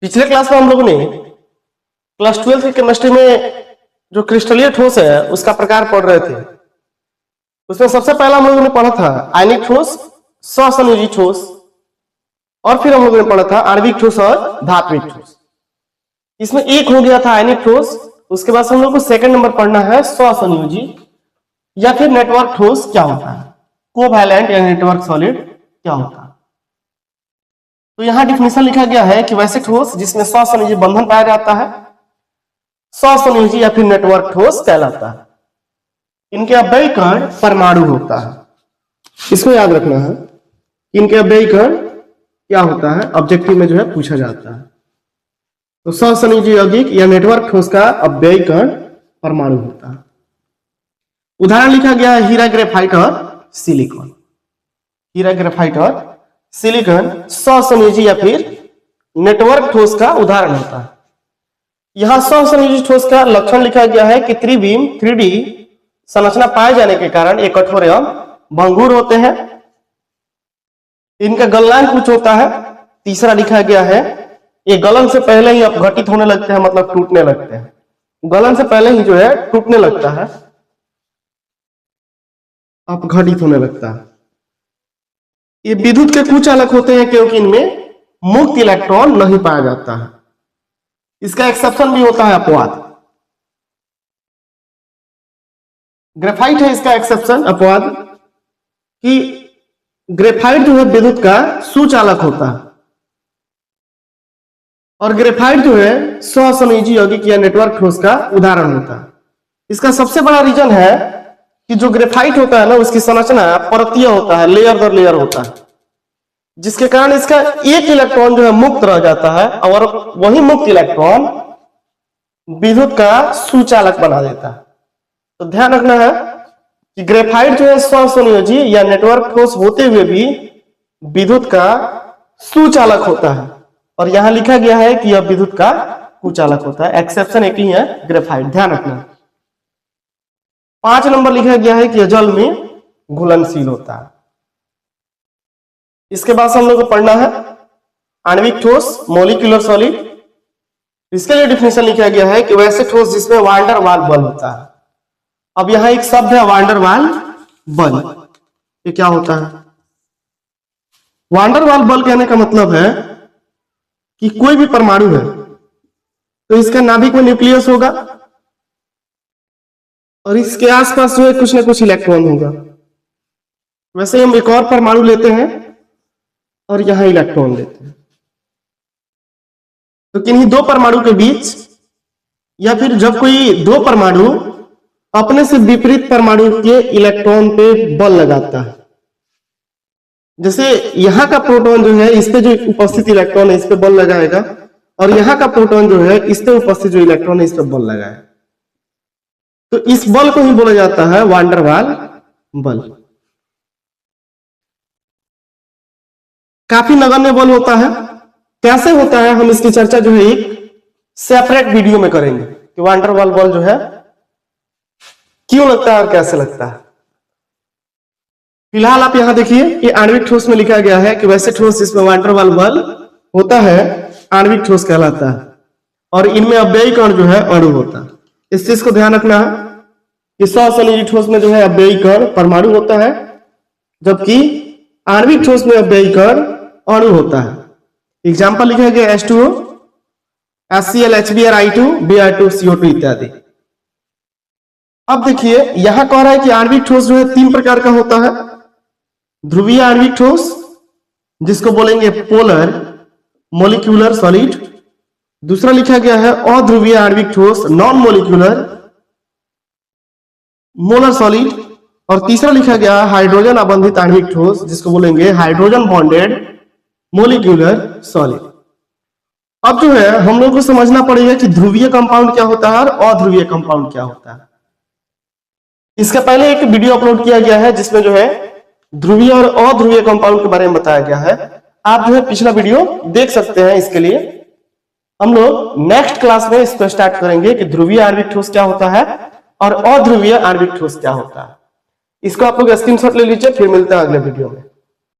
पिछले क्लास में हम लोगों ने क्लास 12 की केमिस्ट्री में जो क्रिस्टलीय ठोस है उसका प्रकार पढ़ रहे थे। उसमें सबसे पहला हम लोगों ने पढ़ा था आयनिक ठोस, सहसंयोजी ठोस, और फिर हम लोगों ने पढ़ा था आणविक ठोस और धात्विक ठोस। इसमें एक हो गया था आयनिक ठोस। उसके बाद हम लोग को सेकंड नंबर पढ़ना है सहसंयोजी या फिर नेटवर्क ठोस क्या होता है, कोवैलेंट या नेटवर्क सॉलिड क्या होता है। तो यहां डिफिनेशन लिखा गया है कि वैसे ठोस जिसमें सहसंयोजी बंधन पाया जाता है सहसंयोजी या फिर नेटवर्क ठोस कहलाता है। इनके अव्ययी कण परमाणु होता है, इसको याद रखना है। इनके अव्ययी कण क्या होता है, ऑब्जेक्टिव में जो है पूछा जाता है। तो सहसंयोजी यौगिक या नेटवर्क ठोस का अव्ययी कण परमाणु होता है। उदाहरण लिखा गया है हीरा, ग्रेफाइट और सिलिकॉन। हीरा, ग्रेफाइट और सिलिकॉन सहसंयोजी या फिर नेटवर्क ठोस का उदाहरण होता है। यहां सहसंयोजी ठोस का लक्षण लिखा गया है कि त्रिविम 3D संरचना पाए जाने के कारण ये कठोर एवं भंगुर होते हैं। इनका गलनांक उच्च होता है। तीसरा लिखा गया है ये गलन से पहले ही अपघटित होने लगते हैं, मतलब टूटने लगते हैं। गलन से पहले ही जो है टूटने लगता है, अपघटित होने लगता है। ये विद्युत के कुचालक होते हैं क्योंकि इनमें मुक्त इलेक्ट्रॉन नहीं पाया जाता है। इसका एक्सेप्शन भी होता है अपवाद। ग्रेफाइट है इसका एक्सेप्शन, अपवाद, कि ग्रेफाइट जो है विद्युत का सुचालक होता है और ग्रेफाइट जो है सहसंयोजी यौगिक या नेटवर्क ठोस का उदाहरण होता है। इसका सबसे बड़ा रीजन है कि जो ग्रेफाइट होता है ना उसकी संरचना परतीय होता है, लेयर दर लेयर होता है, जिसके कारण इसका एक इलेक्ट्रॉन जो है मुक्त रह जाता है और वही मुक्त इलेक्ट्रॉन विद्युत का सुचालक बना देता है। तो ध्यान रखना है कि ग्रेफाइट जो है सहसंयोजी या नेटवर्क ठोस होते हुए भी विद्युत का सुचालक होता है और यहां लिखा गया है कि यह विद्युत का कुचालक होता है। एक्सेप्शन एक ही है, ग्रेफाइट, ध्यान रखना। 5 नंबर लिखा गया है कि जल में घुलनशील होता है। इसके बाद हम लोग को पढ़ना है आणविक ठोस, मॉलिक्यूलर सॉलिड। इसके लिए डिफिनेशन लिखा गया है कि वैसे ठोस जिसमें वान डेर वाल बल होता है। अब यहां एक शब्द है वान डेर वाल बल। ये क्या होता है? वान डेर वाल बल कहने का मतलब है कि कोई भी परमाणु है तो इसका नाभिक में न्यूक्लियस होगा और इसके आसपास जो है कुछ ना कुछ इलेक्ट्रॉन होगा। वैसे हम एक और परमाणु लेते हैं और यहां इलेक्ट्रॉन लेते हैं। तो किन्हीं दो परमाणु के बीच या फिर जब कोई दो परमाणु अपने से विपरीत परमाणु के इलेक्ट्रॉन पे बल लगाता है, जैसे यहां का प्रोटॉन जो है इस पे जो उपस्थित इलेक्ट्रॉन है इस पे बल लगाएगा और यहां का प्रोटॉन जो है इस पे उपस्थित जो इलेक्ट्रॉन है इस पे बल लगाएगा, तो इस बल को ही बोला जाता है वान डेर वाल बल। काफी नगण्य बल होता है। कैसे होता है हम इसकी चर्चा जो है एक सेपरेट वीडियो में करेंगे कि वान डेर वाल बल जो है क्यों लगता है और कैसे लगता है। फिलहाल आप यहां देखिए कि आणविक ठोस में लिखा गया है कि वैसे ठोस जिसमें वान डेर वाल बल होता है आणविक ठोस कहलाता है और इनमें अव्ययी कण जो है अणु होता है। इस चीज को ध्यान रखना है कि सहसंयोजी ठोस में जो है अव्ययी कण परमाणु होता है जबकि आणविक ठोस में अव्ययी कण अणु होता है। एग्जाम्पल लिखा गया H2O, HCl, HBr, I2, Br2, CO2 इत्यादि। अब देखिए यहां कह रहा है कि आणविक ठोस जो है 3 प्रकार का होता है। ध्रुवीय आणविक ठोस जिसको बोलेंगे पोलर मॉलिक्यूलर सॉलिड। दूसरा लिखा गया है अध्रुवीय आणविक ठोस नॉन मॉलिक्यूलर मोलर सॉलिड। और तीसरा लिखा गया हाइड्रोजन आबंधित आणविक ठोस जिसको बोलेंगे हाइड्रोजन बॉन्डेड मॉलिक्यूलर सॉलिड। अब जो है हम लोग को समझना पड़ेगा कि ध्रुवीय कंपाउंड क्या होता है और अध्रुवीय कंपाउंड क्या होता है। इसका पहले एक वीडियो अपलोड किया गया है जिसमें जो है ध्रुवीय और अध्रुवीय कंपाउंड के बारे में बताया गया है। आप जो है पिछला वीडियो देख सकते हैं। इसके लिए हम लोग नेक्स्ट क्लास में इसको स्टार्ट करेंगे कि ध्रुवीय आणविक ठोस क्या होता है और अध्रुवीय आणविक ठोस क्या होता है। इसको आप लोग स्क्रीनशॉट ले लीजिए, फिर मिलते हैं अगले वीडियो में।